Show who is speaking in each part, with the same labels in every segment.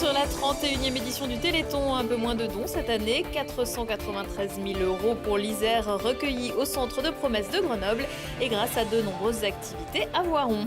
Speaker 1: sur la 31e édition du Téléthon. Un peu moins de dons cette année, 493 000 € pour l'Isère recueillis au centre de promesse de Grenoble et grâce à de nombreuses activités à Voiron.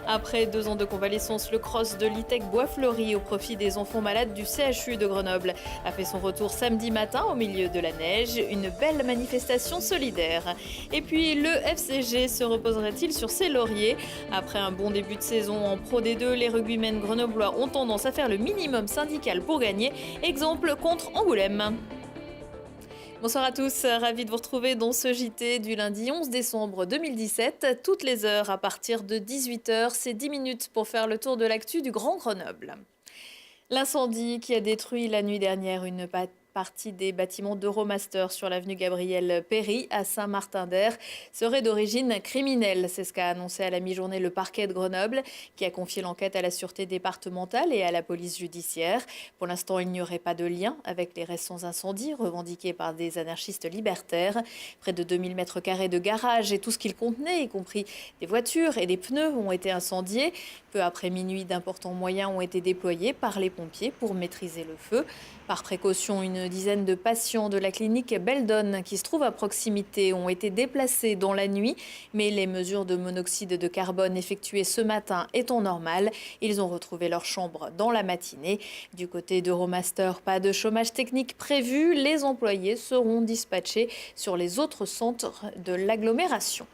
Speaker 1: Après 2 ans de convalescence, le cross de l'ITEC Bois-Fleuri au profit des enfants malades du CHU de Grenoble a fait son retour samedi matin au milieu de la neige. Une belle manifestation solidaire. Et puis le FCG se reposerait-il sur ses lauriers? Après un bon début de saison en Pro D2, les rugbymen grenoblois ont tendance à faire le minimum syndical pour gagner. Exemple contre Angoulême. Bonsoir à tous, ravi de vous retrouver dans ce JT du lundi 11 décembre 2017. Toutes les heures à partir de 18h, c'est 10 minutes pour faire le tour de l'actu du Grand Grenoble. L'incendie qui a détruit la nuit dernière une partie des bâtiments d'Euromaster sur l'avenue Gabriel Péry à Saint-Martin-d'Air serait d'origine criminelle. C'est ce qu'a annoncé à la mi-journée le parquet de Grenoble qui a confié l'enquête à la sûreté départementale et à la police judiciaire. Pour l'instant, il n'y aurait pas de lien avec les récents incendies revendiqués par des anarchistes libertaires. Près de 2000 mètres carrés de garage et tout ce qu'il contenait, y compris des voitures et des pneus, ont été incendiés. Peu après minuit, d'importants moyens ont été déployés par les pompiers pour maîtriser le feu. Par précaution, une dizaine de patients de la clinique Beldon, qui se trouve à proximité, ont été déplacés dans la nuit. Mais les mesures de monoxyde de carbone effectuées ce matin étant normales, ils ont retrouvé leur chambre dans la matinée. Du côté d'Euromaster, pas de chômage technique prévu. Les employés seront dispatchés sur les autres centres de l'agglomération.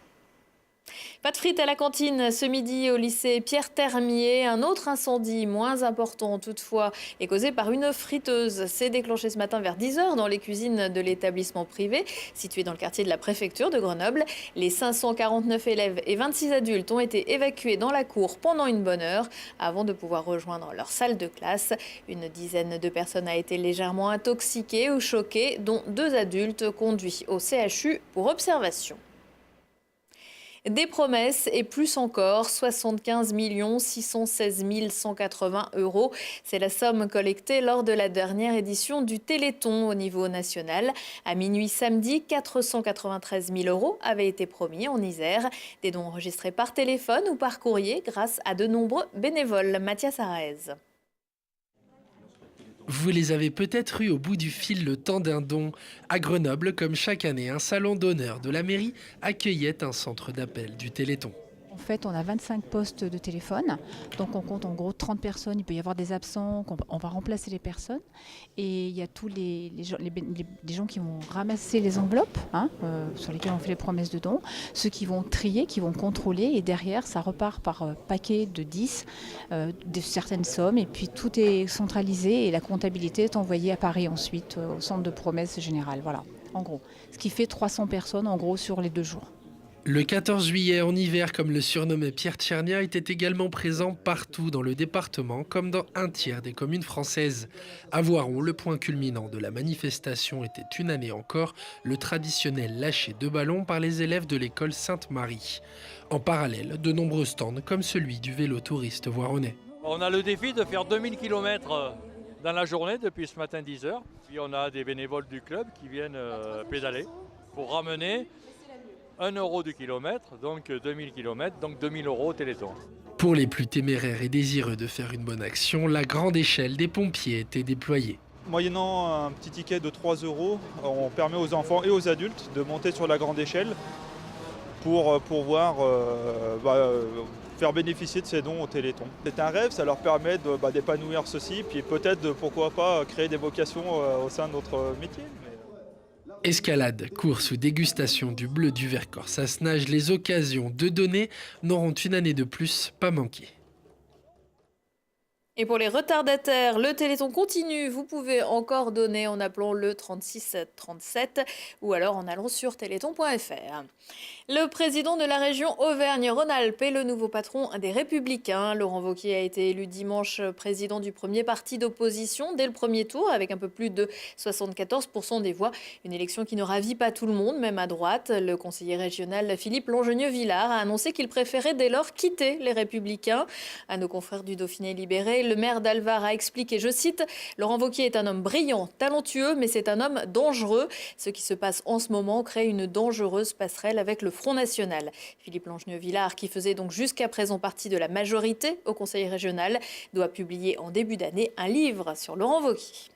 Speaker 1: Pas de frites à la cantine ce midi au lycée Pierre Termier. Un autre incendie, moins important toutefois, est causé par une friteuse. C'est déclenché ce matin vers 10h dans les cuisines de l'établissement privé situé dans le quartier de la préfecture de Grenoble. Les 549 élèves et 26 adultes ont été évacués dans la cour pendant une bonne heure avant de pouvoir rejoindre leur salle de classe. Une dizaine de personnes a été légèrement intoxiquées ou choquées, dont 2 adultes conduits au CHU pour observation. Des promesses et plus encore, 75 616 180 €. C'est la somme collectée lors de la dernière édition du Téléthon au niveau national. À minuit samedi, 493 000 € avaient été promis en Isère. Des dons enregistrés par téléphone ou par courrier grâce à de nombreux bénévoles. Mathias Araez.
Speaker 2: Vous les avez peut-être eus au bout du fil le temps d'un don. À Grenoble, comme chaque année, un salon d'honneur de la mairie accueillait un centre d'appel du Téléthon.
Speaker 3: En fait, on a 25 postes de téléphone, donc on compte en gros 30 personnes. Il peut y avoir des absents, on va remplacer les personnes. Et il y a tous les gens qui vont ramasser les enveloppes sur lesquelles on fait les promesses de dons, ceux qui vont trier, qui vont contrôler, et derrière ça repart par paquet de 10 de certaines sommes, et puis tout est centralisé et la comptabilité est envoyée à Paris ensuite au centre de promesses générales. Voilà, en gros. Ce qui fait 300 personnes en gros sur les 2 jours.
Speaker 2: Le 14 juillet, en hiver, comme le surnommait Pierre Tchernia, était également présent partout dans le département, comme dans un tiers des communes françaises. À Voiron, le point culminant de la manifestation était une année encore le traditionnel lâcher de ballons par les élèves de l'école Sainte-Marie. En parallèle, de nombreux stands, comme celui du vélo touriste voironnais.
Speaker 4: On a le défi de faire 2000 km dans la journée depuis ce matin 10h. Puis on a des bénévoles du club qui viennent pédaler pour ramener 1 € du kilomètre, donc 2000 km, donc 2000 € au Téléthon.
Speaker 2: Pour les plus téméraires et désireux de faire une bonne action, la grande échelle des pompiers était déployée.
Speaker 5: Moyennant un petit ticket de 3 €, on permet aux enfants et aux adultes de monter sur la grande échelle pour pouvoir faire bénéficier de ces dons au Téléthon. C'est un rêve, ça leur permet d'épanouir ceci, puis peut-être, pourquoi pas, créer des vocations au sein de notre métier.
Speaker 2: Escalade, course ou dégustation du bleu du Vercors Sassenage, les occasions de donner n'auront une année de plus pas manqué.
Speaker 1: Et pour les retardataires, le Téléthon continue. Vous pouvez encore donner en appelant le 36 37 ou alors en allant sur téléthon.fr. Le président de la région Auvergne-Rhône-Alpes est le nouveau patron des Républicains. Laurent Wauquiez a été élu dimanche président du premier parti d'opposition dès le premier tour avec un peu plus de 74% des voix. Une élection qui ne ravit pas tout le monde, même à droite. Le conseiller régional Philippe Longenieux-Villard a annoncé qu'il préférait dès lors quitter les Républicains. À nos confrères du Dauphiné libéré, le maire d'Alvar a expliqué, je cite, « Laurent Wauquiez est un homme brillant, talentueux, mais c'est un homme dangereux. Ce qui se passe en ce moment crée une dangereuse passerelle avec le Front National. » Philippe Langenieux-Villard, qui faisait donc jusqu'à présent partie de la majorité au Conseil régional, doit publier en début d'année un livre sur Laurent Wauquiez.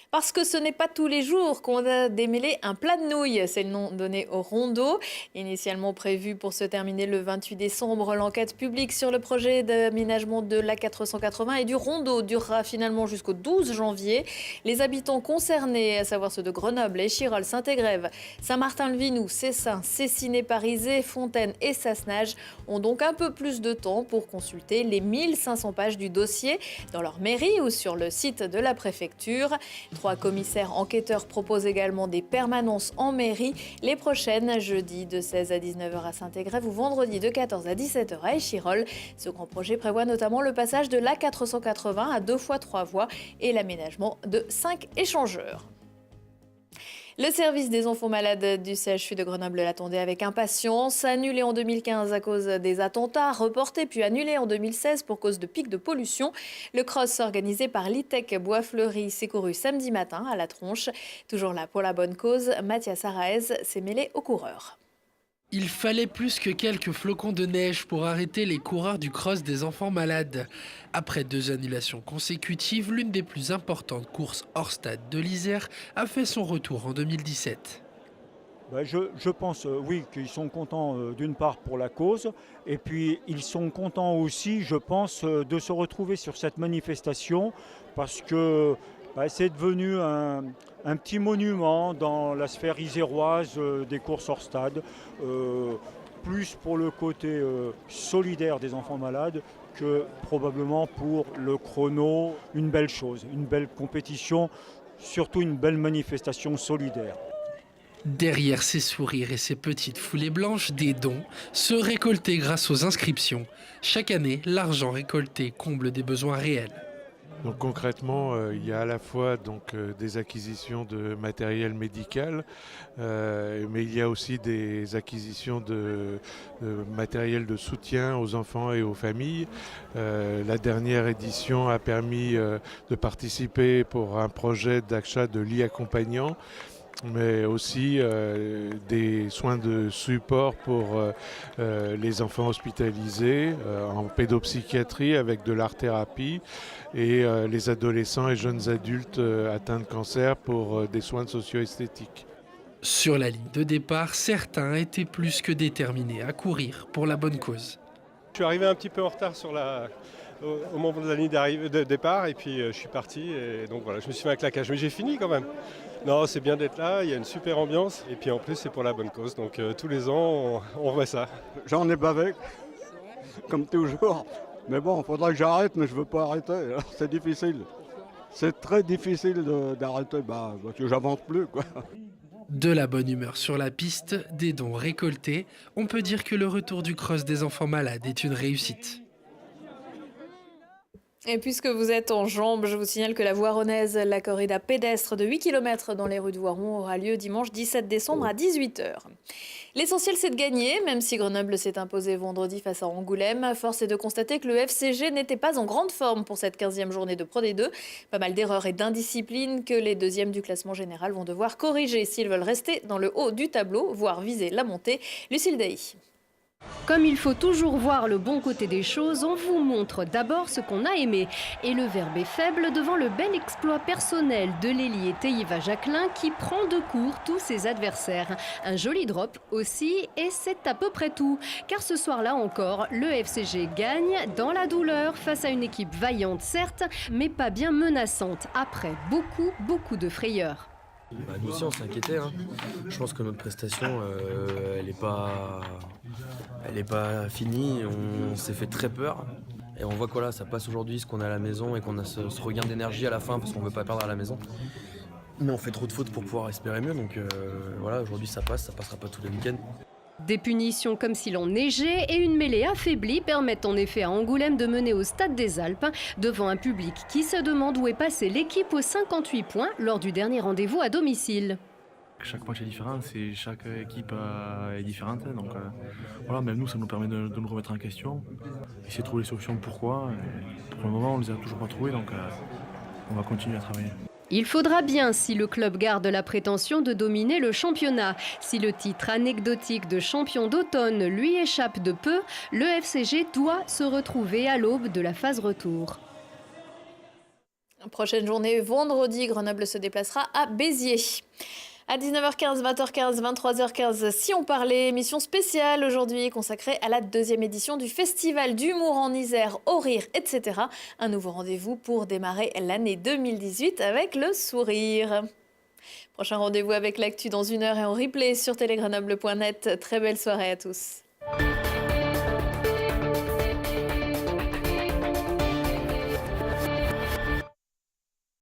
Speaker 1: Parce que ce n'est pas tous les jours qu'on a démêlé un plat de nouilles. C'est le nom donné au rondeau. Initialement prévu pour se terminer le 28 décembre, l'enquête publique sur le projet d'aménagement de l'A480 et du rondeau durera finalement jusqu'au 12 janvier. Les habitants concernés, à savoir ceux de Grenoble, Échirolles, Saint-Égrève, Saint-Martin-le-Vinou, Cessin, Cessiné-Parisé, Fontaine et Sassenage, ont donc un peu plus de temps pour consulter les 1500 pages du dossier dans leur mairie ou sur le site de la préfecture. 3 commissaires enquêteurs proposent également des permanences en mairie, les prochaines jeudi de 16 à 19h à Saint-Égrève ou vendredi de 14 à 17h à Échirolles. Ce grand projet prévoit notamment le passage de l'A480 à 2 fois 3 voies et l'aménagement de 5 échangeurs. Le service des enfants malades du CHU de Grenoble l'attendait avec impatience. Annulé en 2015 à cause des attentats, reporté puis annulé en 2016 pour cause de pics de pollution. Le cross organisé par l'ITEC Bois-Fleuri s'est couru samedi matin à la Tronche. Toujours là pour la bonne cause, Mathias Araez s'est mêlé aux coureurs.
Speaker 2: Il fallait plus que quelques flocons de neige pour arrêter les coureurs du cross des enfants malades. Après 2 annulations consécutives, l'une des plus importantes courses hors stade de l'Isère a fait son retour en 2017.
Speaker 6: Je pense, oui, qu'ils sont contents d'une part pour la cause, et puis ils sont contents aussi, je pense, de se retrouver sur cette manifestation, parce que c'est devenu un petit monument dans la sphère iséroise des courses hors stade, plus pour le côté solidaire des enfants malades que probablement pour le chrono. Une belle chose, une belle compétition, surtout une belle manifestation solidaire.
Speaker 2: Derrière ces sourires et ces petites foulées blanches, des dons, ceux récoltés grâce aux inscriptions. Chaque année, l'argent récolté comble des besoins réels.
Speaker 7: Donc concrètement, il y a à la fois des acquisitions de matériel médical, mais il y a aussi des acquisitions de matériel de soutien aux enfants et aux familles. La dernière édition a permis de participer pour un projet d'achat de lits accompagnants, mais aussi des soins de support pour les enfants hospitalisés en pédopsychiatrie avec de l'art-thérapie et les adolescents et jeunes adultes atteints de cancer pour des soins socio-esthétiques.
Speaker 2: Sur la ligne de départ, certains étaient plus que déterminés à courir pour la bonne cause.
Speaker 8: Je suis arrivé un petit peu en retard au moment de la ligne de départ et puis je suis parti et donc voilà, je me suis fait un claquage, mais j'ai fini quand même. Non, c'est bien d'être là, il y a une super ambiance et puis en plus c'est pour la bonne cause, donc tous les ans on remet ça.
Speaker 9: J'en ai bavé, comme toujours, mais bon, il faudra que j'arrête, mais je ne veux pas arrêter, alors c'est difficile. C'est très difficile d'arrêter, parce que j'avance plus, quoi.
Speaker 2: De la bonne humeur sur la piste, des dons récoltés, on peut dire que le retour du cross des enfants malades est une réussite.
Speaker 1: Et puisque vous êtes en jambes, je vous signale que la Voironnaise, la corrida pédestre de 8 km dans les rues de Voiron aura lieu dimanche 17 décembre à 18h. L'essentiel, c'est de gagner, même si Grenoble s'est imposé vendredi face à Angoulême. Force est de constater que le FCG n'était pas en grande forme pour cette 15e journée de Pro D2. Pas mal d'erreurs et d'indiscipline que les deuxièmes du classement général vont devoir corriger s'ils veulent rester dans le haut du tableau, voire viser la montée. Lucille Dailly.
Speaker 10: Comme il faut toujours voir le bon côté des choses, on vous montre d'abord ce qu'on a aimé. Et le verbe est faible devant le bel exploit personnel de l'ailier Teiva Jacquelin qui prend de court tous ses adversaires. Un joli drop aussi, et c'est à peu près tout. Car ce soir-là encore, le FCG gagne dans la douleur face à une équipe vaillante certes, mais pas bien menaçante après beaucoup de frayeur.
Speaker 11: Nous aussi on s'inquiétait, hein. Je pense que notre prestation elle est pas finie, on s'est fait très peur et on voit que voilà, ça passe aujourd'hui ce qu'on a à la maison et qu'on a ce regain d'énergie à la fin parce qu'on ne veut pas perdre à la maison. Mais on fait trop de fautes pour pouvoir espérer mieux, donc voilà, aujourd'hui ça passera pas tous les week-ends.
Speaker 10: Des punitions comme s'il en neigeait et une mêlée affaiblie permettent en effet à Angoulême de mener au Stade des Alpes devant un public qui se demande où est passée l'équipe aux 58 points lors du dernier rendez-vous à domicile.
Speaker 12: Chaque match est différent, chaque équipe est différente. Donc voilà, même nous, ça nous permet de nous remettre en question, essayer de trouver les solutions pourquoi. Et pour le moment, on ne les a toujours pas trouvées, donc on va continuer à travailler.
Speaker 10: Il faudra bien, si le club garde la prétention de dominer le championnat. Si le titre anecdotique de champion d'automne lui échappe de peu, le FCG doit se retrouver à l'aube de la phase retour.
Speaker 1: Prochaine journée, vendredi, Grenoble se déplacera à Béziers. À 19h15, 20h15, 23h15, Si on parlait, émission spéciale aujourd'hui consacrée à la 2e édition du Festival d'humour en Isère, Au Rire, etc. Un nouveau rendez-vous pour démarrer l'année 2018 avec le sourire. Prochain rendez-vous avec l'actu dans 1 heure et en replay sur télégrenoble.net. Très belle soirée à tous.